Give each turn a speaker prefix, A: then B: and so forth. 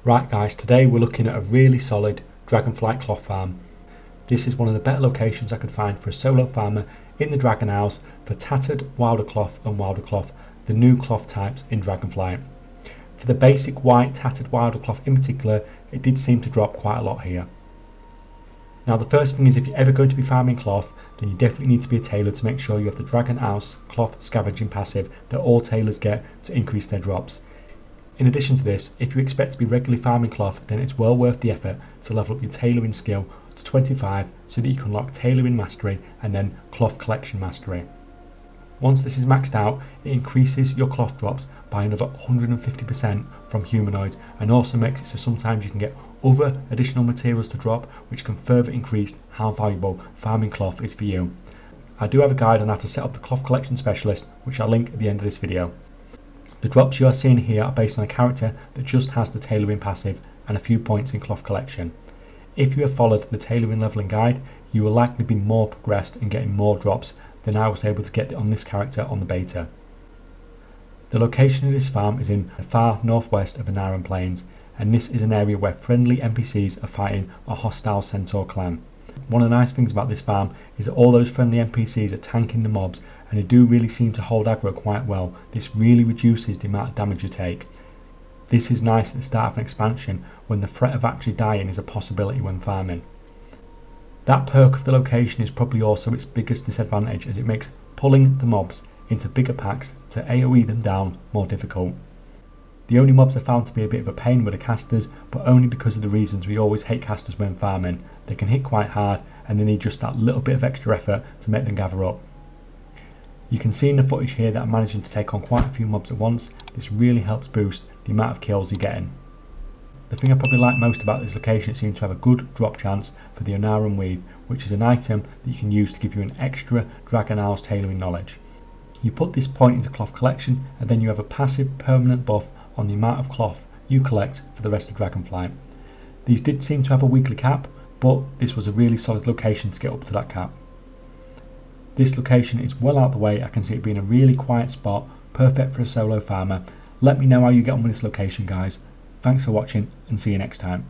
A: Right guys, today we're looking at a really solid Dragonflight cloth farm. This is one of the better locations I could find for a solo farmer in the Dragon House for tattered wilder cloth and wilder cloth, the new cloth types in Dragonflight. For the basic white tattered wilder cloth in particular, it did seem to drop quite a lot here. Now the first thing is, if you're ever going to be farming cloth, then you definitely need to be a tailor to make sure you have the Dragon House cloth scavenging passive that all tailors get to increase their drops. In addition to this, if you expect to be regularly farming cloth, then it's well worth the effort to level up your tailoring skill to 25 so that you can unlock tailoring mastery and then cloth collection mastery. Once this is maxed out, it increases your cloth drops by another 150% from humanoids, and also makes it so sometimes you can get other additional materials to drop, which can further increase how valuable farming cloth is for you. I do have a guide on how to set up the cloth collection specialist, which I'll link at the end of this video. The drops you are seeing here are based on a character that just has the tailoring passive and a few points in cloth collection. If you have followed the tailoring leveling guide, you will likely be more progressed in getting more drops than I was able to get on this character on the beta. The location of this farm is in the far northwest of the Naran Plains, and this is an area where friendly NPCs are fighting a hostile centaur clan. One of the nice things about this farm is that all those friendly NPCs are tanking the mobs, and they do really seem to hold aggro quite well. This really reduces the amount of damage you take. This is nice at the start of an expansion when the threat of actually dying is a possibility when farming. That perk of the location is probably also its biggest disadvantage, as it makes pulling the mobs into bigger packs to AoE them down more difficult. The only mobs are found to be a bit of a pain with the casters, but only because of the reasons we always hate casters when farming. They can hit quite hard and they need just that little bit of extra effort to make them gather up. You can see in the footage here that I'm managing to take on quite a few mobs at once. This really helps boost the amount of kills you're getting. The thing I probably like most about this location, it seems to have a good drop chance for the Onaran Weave, which is an item that you can use to give you an extra Dragon House tailoring knowledge. You put this point into cloth collection, and then you have a passive permanent buff on the amount of cloth you collect for the rest of Dragonflight. These did seem to have a weekly cap, but this was a really solid location to get up to that cap. This location is well out the way. I can see it being a really quiet spot, perfect for a solo farmer. Let me know how you get on with this location, guys. Thanks for watching, and see you next time.